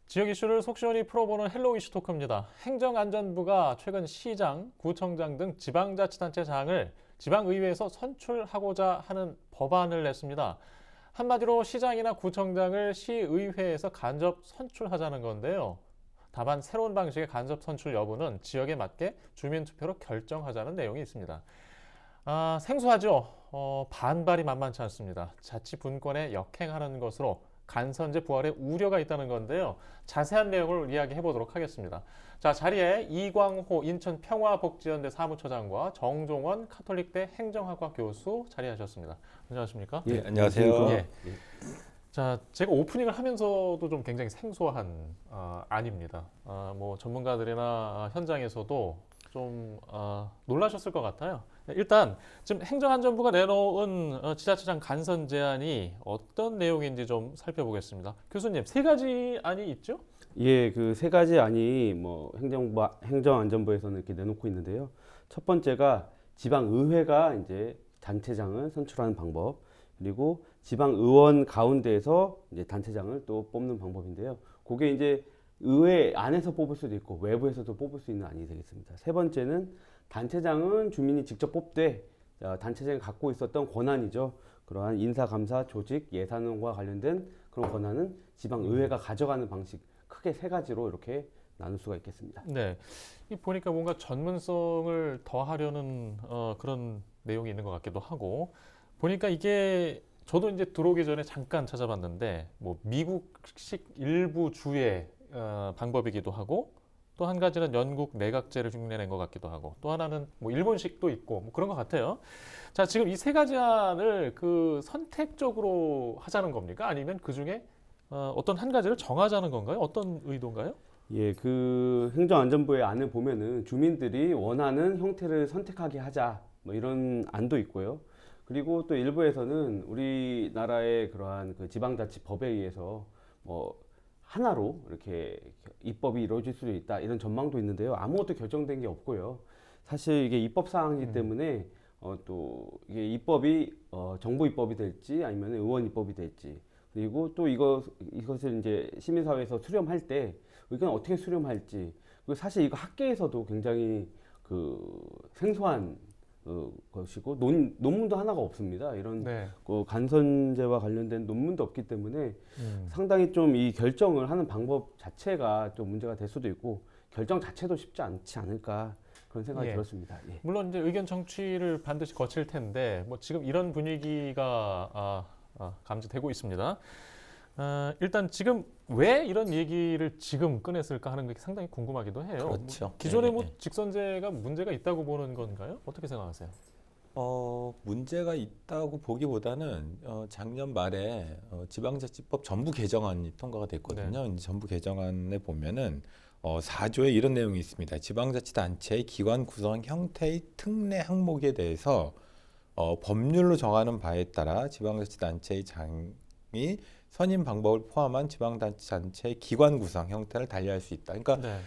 지역 이슈를 속 시원히 풀어보는 헬로우 이슈 토크입니다. 행정안전부가 최근 시장, 구청장 등 지방자치단체장을 지방의회에서 선출하고자 하는 법안을 냈습니다. 한마디로 시장이나 구청장을 시의회에서 간접 선출하자는 건데요. 다만 새로운 방식의 간접 선출 여부는 지역에 맞게 주민투표로 결정하자는 내용이 있습니다. 생소하죠? 반발이 만만치 않습니다. 자치 분권에 역행하는 것으로 간선제 부활에 우려가 있다는 건데요. 자세한 내용을 이야기해 보도록 하겠습니다. 자, 자리에 이광호 인천 평화복지연대 사무처장과 정종원 카톨릭대 행정학과 교수 자리하셨습니다. 안녕하십니까? 예, 안녕하세요. 예. 자, 제가 오프닝을 하면서도 좀 굉장히 생소한 안입니다. 뭐 전문가들이나 현장에서도 좀 놀라셨을 것 같아요. 일단 지금 행정안전부가 내놓은 지자체장 간선 제안이 어떤 내용인지 좀 살펴보겠습니다. 교수님, 세 가지 안이 있죠? 예, 그 세 가지 안이 뭐 행정안전부에서는 이렇게 내놓고 있는데요. 첫 번째가 지방의회가 이제 단체장을 선출하는 방법, 그리고 지방의원 가운데에서 이제 단체장을 또 뽑는 방법인데요. 그게 이제 의회 안에서 뽑을 수도 있고 외부에서도 뽑을 수 있는 안이 되겠습니다. 세 번째는 단체장은 주민이 직접 뽑되 단체장이 갖고 있었던 권한이죠. 그러한 인사, 감사, 조직, 예산과 관련된 그런 권한은 지방의회가 가져가는 방식, 크게 세 가지로 이렇게 나눌 수가 있겠습니다. 네. 이 보니까 뭔가 전문성을 더하려는 그런 내용이 있는 것 같기도 하고, 보니까 이게 저도 이제 들어오기 전에 잠깐 찾아봤는데 뭐 미국식 일부 주의 방법이기도 하고, 또 한 가지는 영국 내각제를 흉내낸 것 같기도 하고, 또 하나는 뭐 일본식도 있고 뭐 그런 것 같아요. 자, 지금 이 세 가지 안을 그 선택적으로 하자는 겁니까? 아니면 그 중에 어떤 한 가지를 정하자는 건가요? 어떤 의도인가요? 예, 그 행정안전부의 안을 보면은 주민들이 원하는 형태를 선택하게 하자, 뭐 이런 안도 있고요. 그리고 또 일부에서는 우리나라의 그러한 그 지방자치법에 의해서 뭐 하나로 이렇게 입법이 이루어질 수도 있다, 이런 전망도 있는데요. 아무것도 결정된 게 없고요. 사실 이게 입법 사항이기 때문에 또 이게 입법이 정부 입법이 될지 아니면 의원 입법이 될지, 그리고 또 이것을 이제 시민사회에서 수렴할 때 의견 어떻게 수렴할지, 그리고 사실 이거 학계에서도 굉장히 그 생소한 것이고 논문도 하나가 없습니다. 이런 네. 그 간선제와 관련된 논문도 없기 때문에 상당히 좀 이 결정을 하는 방법 자체가 좀 문제가 될 수도 있고 결정 자체도 쉽지 않지 않을까, 그런 생각이 예. 들었습니다. 예. 물론 이제 의견 청취를 반드시 거칠 텐데 뭐 지금 이런 분위기가 감지되고 있습니다. 일단 지금 왜 이런 얘기를 지금 꺼냈을까 하는 게 상당히 궁금하기도 해요. 그렇죠. 기존에 예, 뭐 예. 직선제가 문제가 있다고 보는 건가요? 어떻게 생각하세요? 문제가 있다고 보기보다는 작년 말에 지방자치법 전부 개정안이 통과가 됐거든요. 이제 전부 개정안에 보면은 4조에 이런 내용이 있습니다. 지방자치단체의 기관 구성 형태의 특례 항목에 대해서 법률로 정하는 바에 따라 지방자치단체의 장이 선임 방법을 포함한 지방자치단체의 기관 구성 형태를 달리할 수 있다. 그러니까 네.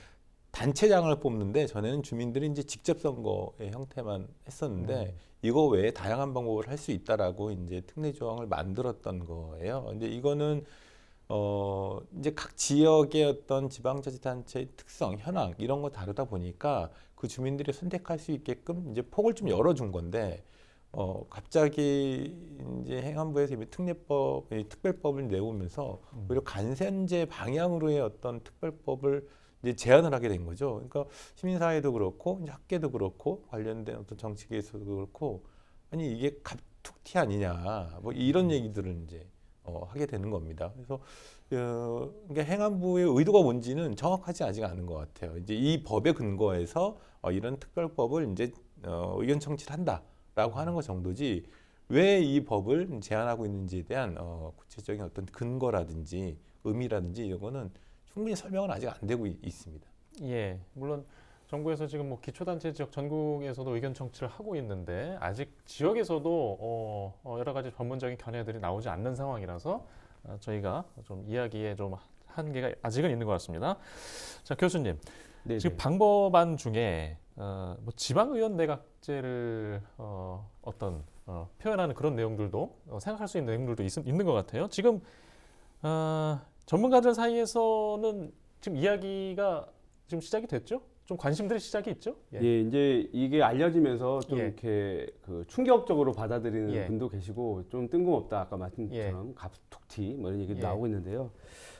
단체장을 뽑는데 전에는 주민들이 이제 직접 선거의 형태만 했었는데 이거 외에 다양한 방법을 할 수 있다라고 이제 특례 조항을 만들었던 거예요. 근데 이거는 이제 각 지역의 어떤 지방자치단체의 특성, 현황 이런 거 다르다 보니까 그 주민들이 선택할 수 있게끔 이제 폭을 좀 열어준 건데 갑자기 이제 행안부에서 이미 특별법을 내오면서 오히려 간선제 방향으로의 어떤 특별법을 이제 제안을 하게 된 거죠. 그러니까 시민사회도 그렇고 이제 학계도 그렇고 관련된 어떤 정치계에서도 그렇고, 아니 이게 갑툭튀 아니냐 뭐 이런 얘기들을 이제 하게 되는 겁니다. 그래서 그러니까 행안부의 의도가 뭔지는 정확하지 아직 않은 것 같아요. 이제 이 법에 근거해서 이런 특별법을 이제 의견 청취를 한다라고 하는 것 정도지, 왜 이 법을 제안하고 있는지에 대한 구체적인 어떤 근거라든지 의미라든지 이런 거는 충분히 설명은 아직 안 되고 있습니다. 예, 물론 정부에서 지금 뭐 기초단체 지역 전국에서도 의견 청취를 하고 있는데 아직 지역에서도 여러 가지 전문적인 견해들이 나오지 않는 상황이라서 저희가 좀 이야기에 좀 한계가 아직은 있는 것 같습니다. 자, 교수님, 네네. 지금 방법안 중에 뭐 지방의원 내각제를 표현하는 그런 내용들도 생각할 수 있는 내용들도 있는 것 같아요. 지금 전문가들 사이에서는 지금 이야기가 지금 시작이 됐죠? 좀 관심들이 시작이 있죠? 예, 이제 이게 알려지면서 좀 예. 이렇게 그 충격적으로 받아들이는 예. 분도 계시고 좀 뜬금없다 아까 말씀처럼 예. 갑툭튀 뭐 이런 얘기도 예. 나오고 있는데요.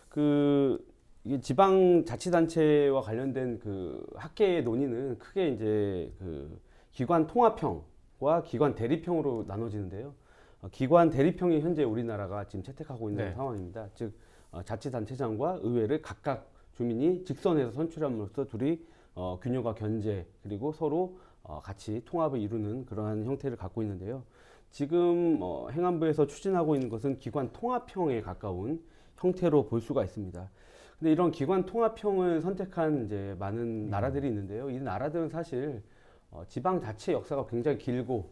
그 이게 지방자치단체와 관련된 그 학계의 논의는 크게 이제 그 기관 통합형과 기관 대립형으로 나눠지는데요. 기관 대립형이 현재 우리나라가 지금 채택하고 있는 네. 상황입니다. 즉 자치단체장과 의회를 각각 주민이 직선해서 선출함으로써 둘이 균형과 견제 그리고 서로 같이 통합을 이루는 그러한 형태를 갖고 있는데요. 지금 행안부에서 추진하고 있는 것은 기관 통합형에 가까운 형태로 볼 수가 있습니다. 근데 이런 기관 통합형을 선택한 이제 많은 나라들이 있는데요. 이 나라들은 사실 지방 자치 역사가 굉장히 길고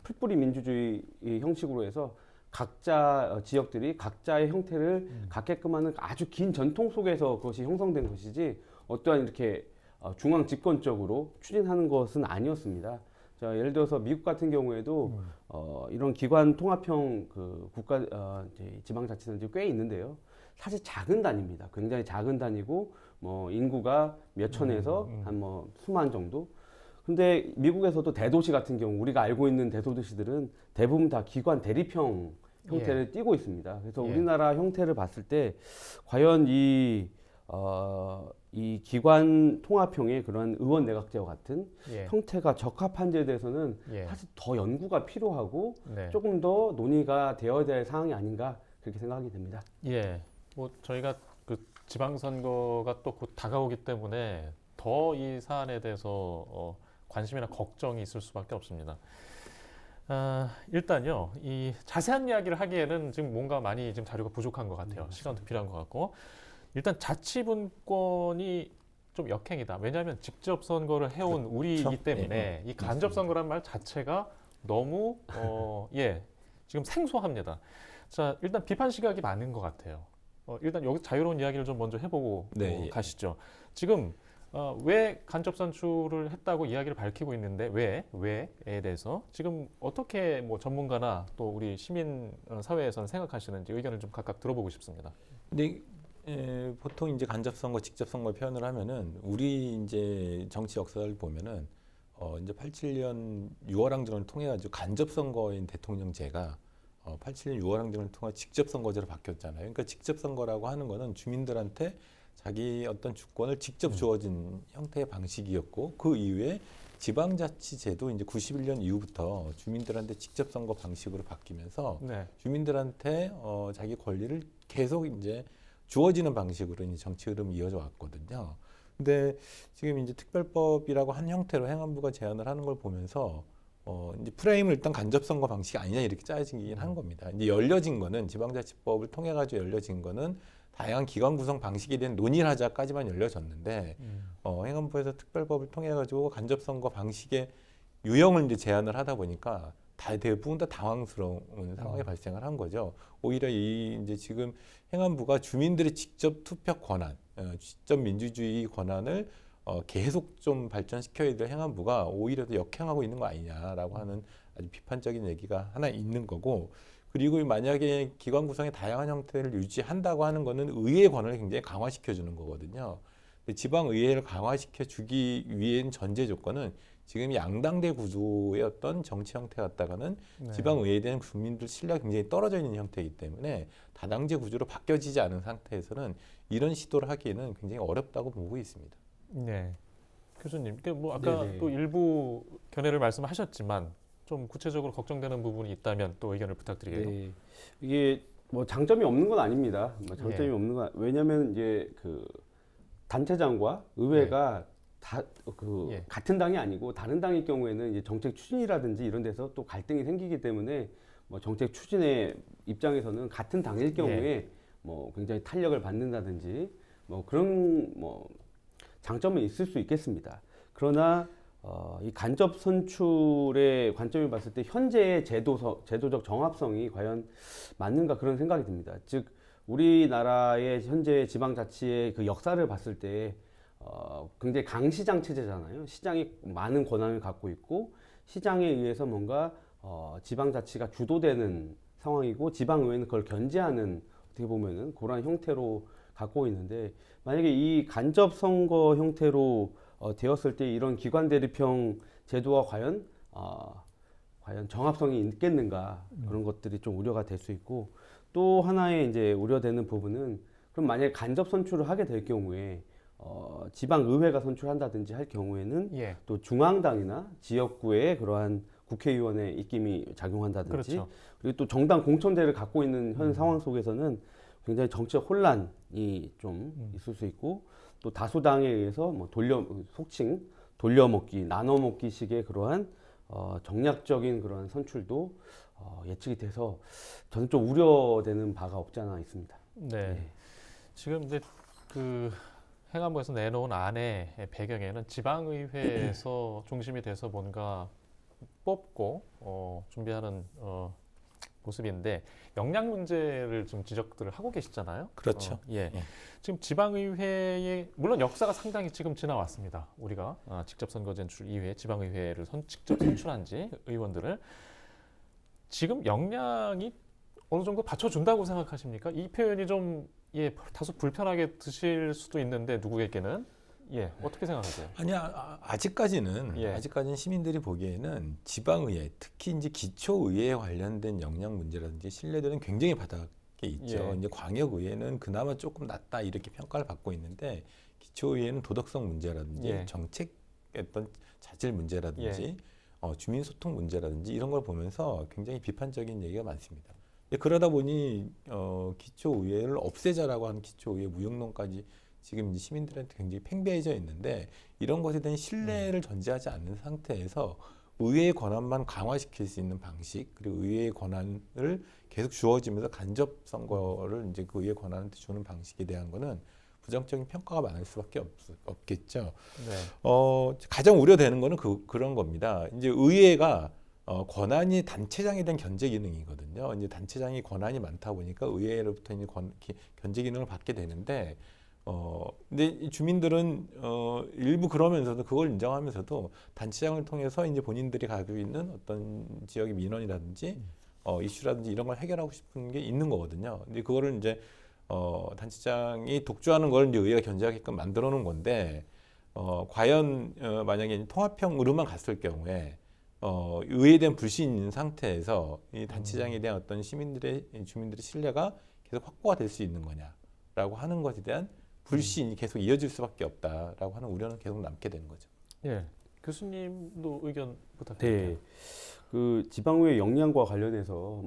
풀뿌리 민주주의 형식으로 해서 각자 지역들이 각자의 형태를 갖게끔 하는 아주 긴 전통 속에서 그것이 형성된 것이지 어떠한 이렇게 중앙 집권적으로 추진하는 것은 아니었습니다. 자, 예를 들어서 미국 같은 경우에도 이런 기관 통합형 그 국가 이제 지방자치단체 꽤 있는데요. 사실 작은 단위입니다. 굉장히 작은 단위고 뭐 인구가 몇 천에서 한 뭐 수만 정도. 근데 미국에서도 대도시 같은 경우 우리가 알고 있는 대도시들은 대부분 다 기관 대립형 형태를 띠고 있습니다. 그래서 예. 우리나라 형태를 봤을 때 과연 이 기관 통합형의 그런 의원 내각제와 같은 예. 형태가 적합한지에 대해서는 예. 사실 더 연구가 필요하고 네. 조금 더 논의가 되어야 될 사항이 아닌가 그렇게 생각이 됩니다. 예. 뭐 저희가 그 지방선거가 또 곧 다가오기 때문에 더 이 사안에 대해서 관심이나 걱정이 있을 수밖에 없습니다. 일단요, 이 자세한 이야기를 하기에는 지금 뭔가 많이 지금 자료가 부족한 것 같아요. 시간도 필요한 것 같고. 일단 자치분권이 좀 역행이다. 왜냐하면 직접 선거를 해온 우리이기 때문에 이 간접 선거란 말 자체가 너무 지금 생소합니다. 자, 일단 비판 시각이 많은 것 같아요. 일단 여기 자유로운 이야기를 좀 먼저 해보고 네, 가시죠. 지금 왜 간접 선출을 했다고 이야기를 밝히고 있는데 왜에 대해서 지금 어떻게 뭐 전문가나 또 우리 시민 사회에서는 생각하시는지 의견을 좀 각각 들어보고 싶습니다. 근데 보통 이제 간접 선거, 직접 선거 표현을 하면은 우리 이제 정치 역사를 보면은 이제 87년 6월 항쟁을 통해 가지고 간접 선거인 대통령제가 87년 6월 항쟁을 통해 직접 선거제로 바뀌었잖아요. 그러니까 직접 선거라고 하는 거는 주민들한테 자기 어떤 주권을 직접 주어진 형태의 방식이었고 그 이후에 지방자치제도 이제 91년 이후부터 주민들한테 직접 선거 방식으로 바뀌면서 네. 주민들한테 자기 권리를 계속 이제 주어지는 방식으로 이제 정치 흐름이 이어져 왔거든요. 근데 지금 이제 특별법이라고 한 형태로 행안부가 제안을 하는 걸 보면서 이제 프레임을 일단 간접 선거 방식이 아니냐 이렇게 짜여지긴 한 겁니다. 이제 열려진 거는 지방자치법을 통해 가지고 열려진 거는 다양한 기관 구성 방식에 대한 논의를 하자까지만 열려졌는데 행안부에서 특별법을 통해 가지고 간접 선거 방식의 유형을 이제 제안을 하다 보니까 대부분 다 당황스러운 상황이 발생을 한 거죠. 오히려 이 이제 지금 행안부가 주민들의 직접 투표 권한, 직접 민주주의 권한을 계속 좀 발전시켜야 될 행안부가 오히려 더 역행하고 있는 거 아니냐라고 하는 아주 비판적인 얘기가 하나 있는 거고, 그리고 만약에 기관 구성의 다양한 형태를 유지한다고 하는 거는 의회 권한을 굉장히 강화시켜 주는 거거든요. 지방 의회를 강화시켜 주기 위한 전제 조건은 지금 양당제 구조의 어떤 정치 형태 같다가는 네. 지방 의회에 대한 국민들 신뢰가 굉장히 떨어져 있는 형태이기 때문에 다당제 구조로 바뀌어지지 않은 상태에서는 이런 시도를 하기에는 굉장히 어렵다고 보고 있습니다. 네. 교수님, 뭐 아까 네네. 또 일부 견해를 말씀하셨지만 좀 구체적으로 걱정되는 부분이 있다면 또 의견을 부탁드리게요. 네. 이게 뭐 장점이 없는 건 아닙니다. 뭐 장점이 예. 없는 건 왜냐하면 이제 그 단체장과 의회가 다 그 예. 같은 당이 아니고 다른 당일 경우에는 이제 정책 추진이라든지 이런 데서 또 갈등이 생기기 때문에 뭐 정책 추진의 입장에서는 같은 당일 경우에 뭐 굉장히 탄력을 받는다든지 뭐 그런 뭐 장점은 있을 수 있겠습니다. 그러나 이 간접 선출의 관점을 봤을 때 현재의 제도적 정합성이 과연 맞는가 그런 생각이 듭니다. 즉 우리나라의 현재 지방자치의 그 역사를 봤을 때 굉장히 강시장 체제잖아요. 시장이 많은 권한을 갖고 있고 시장에 의해서 뭔가 지방자치가 주도되는 상황이고 지방의회는 그걸 견제하는 어떻게 보면은 그런 형태로 갖고 있는데 만약에 이 간접 선거 형태로 되었을 때 이런 기관 대립형 제도가 과연 정합성이 있겠는가 그런 것들이 좀 우려가 될 수 있고 또 하나의 이제 우려되는 부분은 그럼 만약에 간접 선출을 하게 될 경우에 지방 의회가 선출한다든지 할 경우에는 예. 또 중앙당이나 지역구의 그러한 국회의원의 입김이 작용한다든지 그렇죠. 그리고 또 정당 공천제를 갖고 있는 현 상황 속에서는 굉장히 정치적 혼란이 좀 있을 수 있고 또 다수당에 의해서 뭐 속칭 돌려먹기, 나눠먹기식의 그러한 정략적인 그런 선출도 예측이 돼서 저는 좀 우려되는 바가 없지 않아 있습니다. 네. 지금 이제 그 행안부에서 내놓은 안의 배경에는 지방의회에서 중심이 돼서 뭔가 뽑고 준비하는 모습인데 역량 문제를 좀 지적들을 하고 계시잖아요. 그렇죠. 예. 예. 지금 지방의회의 물론 역사가 상당히 지금 지나왔습니다. 우리가 직접 선거 제출 이후에 지방의회를 직접 선출한 지 의원들을 지금 역량이 어느 정도 받쳐준다고 생각하십니까? 이 표현이 좀 다소 불편하게 드실 수도 있는데 누구에게는 어떻게 생각하세요? 아니야, 아직까지는 예. 시민들이 보기에는 지방의회, 특히 이제 기초의회에 관련된 역량 문제라든지 신뢰도는 굉장히 바닥에 있죠. 예. 이제 광역의회는 그나마 조금 낫다 이렇게 평가를 받고 있는데 기초의회는 도덕성 문제라든지 예. 정책 어떤 자질 문제라든지 주민 소통 문제라든지 이런 걸 보면서 굉장히 비판적인 얘기가 많습니다. 그러다 보니 기초의회를 없애자라고 하는 기초의회 무용론까지 지금 이제 시민들한테 굉장히 팽배해져 있는데 이런 것에 대한 신뢰를 전제하지 않는 상태에서 의회의 권한만 강화시킬 수 있는 방식 그리고 의회의 권한을 계속 주어지면서 간접 선거를 이제 그 의회 권한한테 주는 방식에 대한 거는 부정적인 평가가 많을 수밖에 없겠죠. 네. 가장 우려되는 거는 그런 겁니다. 이제 의회가 권한이 단체장에 대한 견제 기능이거든요. 이제 단체장이 권한이 많다 보니까 의회로부터 이제 견제 기능을 받게 되는데, 근데 이 주민들은 일부 그러면서도 그걸 인정하면서도 단체장을 통해서 이제 본인들이 가지고 있는 어떤 지역의 민원이라든지 이슈라든지 이런 걸 해결하고 싶은 게 있는 거거든요. 근데 그거를 이제 단체장이 독주하는 걸 이제 의회가 견제하게끔 만들어 놓은 건데, 과연 만약에 통합형으로만 갔을 경우에 의회에 대한 불신이 있는 상태에서 이 단체장에 대한 어떤 주민들의 신뢰가 계속 확보가 될 수 있는 거냐라고 하는 것에 대한 불신이 계속 이어질 수밖에 없다라고 하는 우려는 계속 남게 되는 거죠. 예. 교수님도 의견 부탁드립니다. 네, 그 지방의회 역량과 관련해서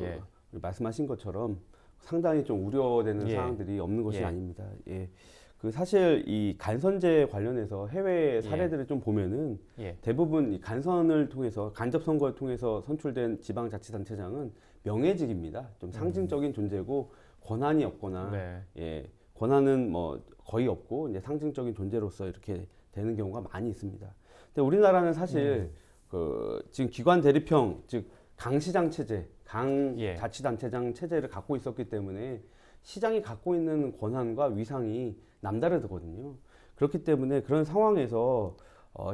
예. 말씀하신 것처럼 상당히 좀 우려되는 예. 사항들이 없는 것이 예. 아닙니다. 예. 그 사실 이 간선제 관련해서 해외 사례들을 좀 보면은 예. 대부분 이 간선을 통해서 간접 선거를 통해서 선출된 지방자치단체장은 명예직입니다. 좀 상징적인 존재고 권한이 없거나 네. 권한은 뭐 거의 없고 이제 상징적인 존재로서 이렇게 되는 경우가 많이 있습니다. 근데 우리나라는 사실 그 지금 기관 대립형 즉 강시장 체제, 강자치단체장 체제를 갖고 있었기 때문에 시장이 갖고 있는 권한과 위상이 남다르거든요. 그렇기 때문에 그런 상황에서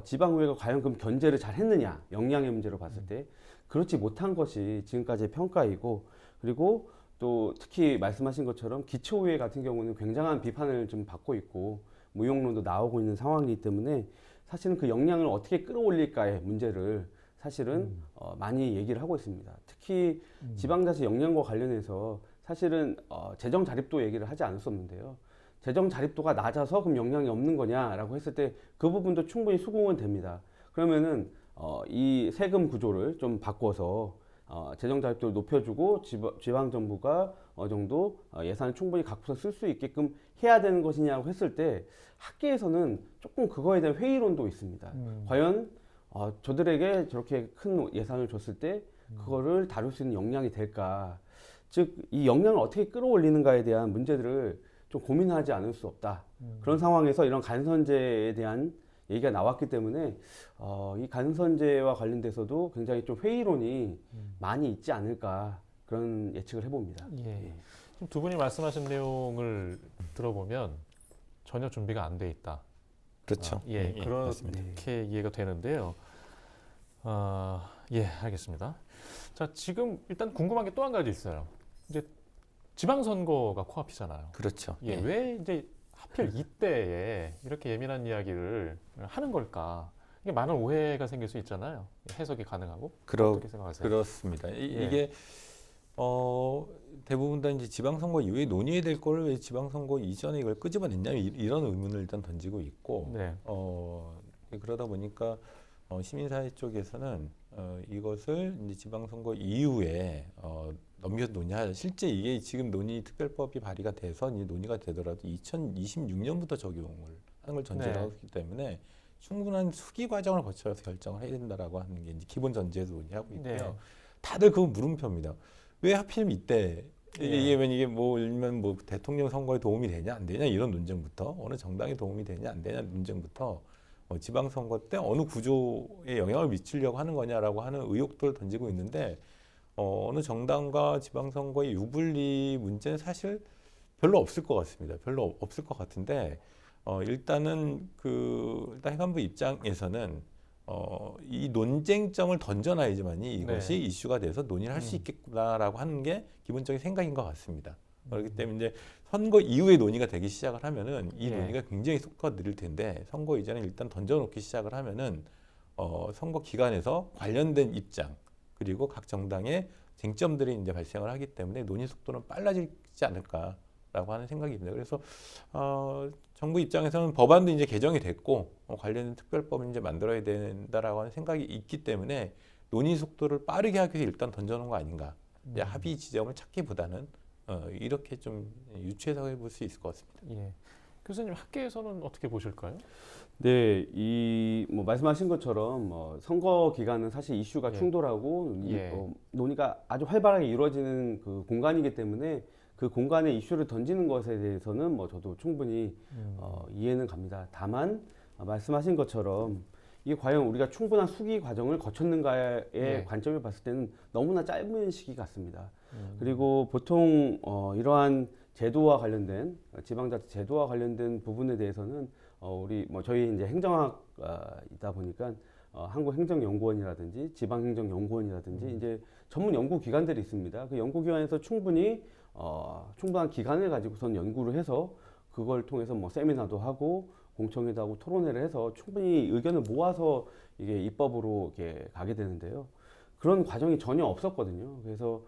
지방의회가 과연 그럼 견제를 잘 했느냐, 역량의 문제로 봤을 때 그렇지 못한 것이 지금까지의 평가이고 그리고 또 특히 말씀하신 것처럼 기초의회 같은 경우는 굉장한 비판을 좀 받고 있고 무용론도 나오고 있는 상황이기 때문에 사실은 그 역량을 어떻게 끌어올릴까의 문제를 사실은 많이 얘기를 하고 있습니다. 특히 지방자치 역량과 관련해서 사실은 재정 자립도 얘기를 하지 않을 수 없는데요. 재정 자립도가 낮아서 그럼 역량이 없는 거냐라고 했을 때 그 부분도 충분히 수긍은 됩니다. 그러면은 이 세금 구조를 좀 바꿔서 재정 자립도를 높여주고 지방 정부가 어느 정도 예산을 충분히 갖고서 쓸 수 있게끔 해야 되는 것이냐고 했을 때 학계에서는 조금 그거에 대한 회의론도 있습니다. 과연 저들에게 저렇게 큰 예산을 줬을 때 그거를 다룰 수 있는 역량이 될까? 즉 이 역량을 어떻게 끌어올리는가에 대한 문제들을 좀 고민하지 않을 수 없다. 그런 상황에서 이런 간선제에 대한 얘기가 나왔기 때문에 이 간선제와 관련돼서도 굉장히 좀 회의론이 많이 있지 않을까 그런 예측을 해봅니다. 예. 지금 두 분이 말씀하신 내용을 들어보면 전혀 준비가 안 돼 있다. 그렇죠. 맞습니다. 그렇게 이해가 되는데요. 예, 알겠습니다. 자, 지금 일단 궁금한 게 또 한 가지 있어요. 이제 지방선거가 코앞이잖아요. 그렇죠. 예, 왜 이제 하필 이때에 이렇게 예민한 이야기를 하는 걸까? 이게 많은 오해가 생길 수 있잖아요. 해석이 가능하고. 어떻게 생각하세요? 그렇습니다. 예. 이게 대부분 다 이제 지방선거 이후에 논의해야 될 거를 왜 지방선거 이전에 이걸 끄집어냈냐 이런 의문을 일단 던지고 있고 네. 그러다 보니까 시민사회 쪽에서는 이것을 이제 지방선거 이후에 넘겨서 논의하자. 실제 이게 지금 특별법이 발의가 돼서 이제 논의가 되더라도 2026년부터 적용을 하는 걸 전제로 네. 하고 있기 때문에 충분한 수기 과정을 거쳐서 결정을 해야 된다라고 하는 게 이제 기본 전제에서 논의하고 있고요. 네. 다들 그거 물음표입니다. 왜 하필 이때 예. 이게 뭐 일면 뭐 대통령 선거에 도움이 되냐 안 되냐 이런 논쟁부터 어느 정당에 도움이 되냐 안 되냐 논쟁부터 지방선거 때 어느 구조에 영향을 미치려고 하는 거냐라고 하는 의혹들을 던지고 있는데 어느 정당과 지방선거의 유불리 문제는 사실 별로 없을 것 같습니다. 별로 없을 것 같은데 일단은 일단 행안부 입장에서는 이 논쟁점을 던져놔야지만이 이것이 네. 이슈가 돼서 논의를 할 수 있겠구나라고 하는 게 기본적인 생각인 것 같습니다. 그렇기 때문에 이제 선거 이후에 논의가 되기 시작을 하면은 이 네. 논의가 굉장히 속도가 느릴 텐데 선거 이전에 일단 던져놓기 시작을 하면은 선거 기간에서 관련된 입장 그리고 각 정당의 쟁점들이 이제 발생을 하기 때문에 논의 속도는 빨라지지 않을까라고 하는 생각입니다. 그래서 정부 입장에서는 법안도 이제 개정이 됐고 관련된 특별법을 이제 만들어야 된다라고 하는 생각이 있기 때문에 논의 속도를 빠르게 하기 위해서 일단 던져놓은 거 아닌가. 이제 합의 지점을 찾기보다는 이렇게 좀 유추해서 볼 수 있을 것 같습니다. 예. 교수님 학계에서는 어떻게 보실까요? 네, 뭐 말씀하신 것처럼 선거 기간은 사실 이슈가 예. 충돌하고 예. 논의가 아주 활발하게 이루어지는 그 공간이기 때문에 그 공간에 이슈를 던지는 것에 대해서는 저도 충분히 이해는 갑니다. 다만 말씀하신 것처럼 이게 과연 우리가 충분한 수기 과정을 거쳤는가의 예. 관점을 봤을 때는 너무나 짧은 시기 같습니다. 그리고 보통 이러한 제도와 관련된 지방자치 제도와 관련된 부분에 대해서는 우리 저희 이제 행정학이다 보니까 한국행정연구원이라든지 지방행정연구원이라든지 이제 전문 연구 기관들이 있습니다. 그 연구 기관에서 충분한 기간을 가지고선 연구를 해서 그걸 통해서 세미나도 하고 공청회도 하고 토론회를 해서 충분히 의견을 모아서 이게 입법으로 이렇게 가게 되는데요. 그런 과정이 전혀 없었거든요. 그래서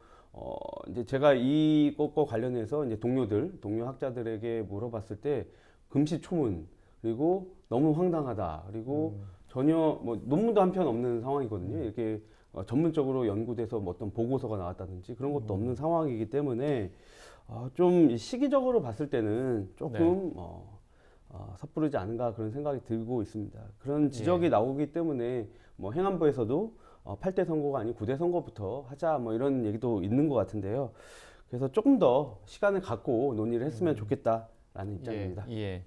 이제 제가 이것과 관련해서 이제 동료 학자들에게 물어봤을 때 금시초문 그리고 너무 황당하다 그리고 전혀 논문도 한 편 없는 상황이거든요. 이렇게 전문적으로 연구돼서 어떤 보고서가 나왔다든지 그런 것도 없는 상황이기 때문에 좀 시기적으로 봤을 때는 조금 섣부르지 않은가 그런 생각이 들고 있습니다. 그런 지적이 예. 나오기 때문에 행안부에서도 8대 선거가 아닌 9대 선거부터 하자 이런 얘기도 있는 것 같은데요. 그래서 조금 더 시간을 갖고 논의를 했으면 좋겠다라는 입장입니다. 예.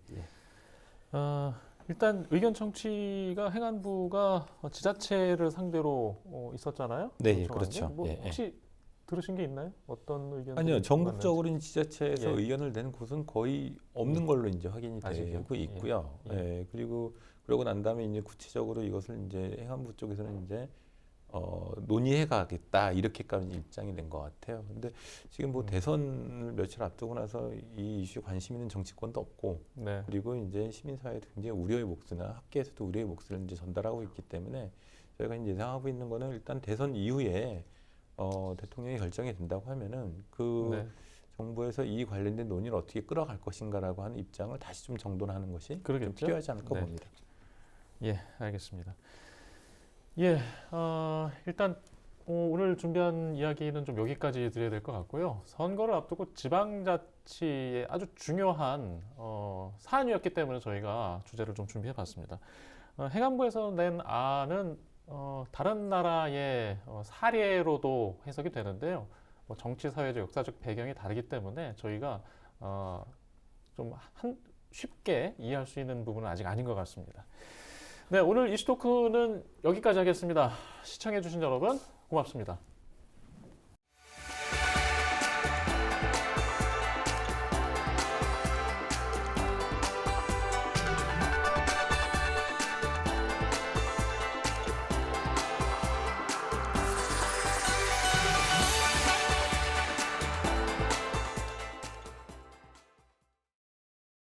일단 의견 청취가 행안부가 지자체를 상대로 있었잖아요. 네, 요청한 그렇죠. 게. 예, 예. 혹시 들으신 게 있나요? 어떤 의견? 아니요, 전국적으로 지자체에서 예. 의견을 낸 곳은 거의 없는 걸로 이제 확인이 아직요? 되고 있고요. 예. 예, 그러고 난 다음에 이제 구체적으로 이것을 이제 행안부 쪽에서는 이제 논의해 가겠다 이렇게까지 입장이 된 것 같아요. 근데 지금 대선을 며칠 앞두고 나서 이 이슈에 관심 있는 정치권도 없고, 네. 그리고 이제 시민사회도 굉장히 우려의 목소리나 학계에서도 우려의 목소리를 이제 전달하고 있기 때문에 저희가 이제 예상하고 있는 거는 일단 대선 이후에 대통령이 결정이 된다고 하면은 네. 정부에서 이 관련된 논의를 어떻게 끌어갈 것인가라고 하는 입장을 다시 좀 정돈하는 것이 좀 그러겠죠? 필요하지 않을까 네. 봅니다. 예, 알겠습니다. 예, 일단 오늘 준비한 이야기는 좀 여기까지 드려야 될 것 같고요. 선거를 앞두고 지방자치의 아주 중요한 사안이었기 때문에 저희가 주제를 좀 준비해봤습니다. 행안부에서 낸 안은 다른 나라의 사례로도 해석이 되는데요. 정치, 사회적, 역사적 배경이 다르기 때문에 저희가 좀 쉽게 이해할 수 있는 부분은 아직 아닌 것 같습니다. 네, 오늘 이슈토크는 여기까지 하겠습니다. 시청해주신 여러분 고맙습니다.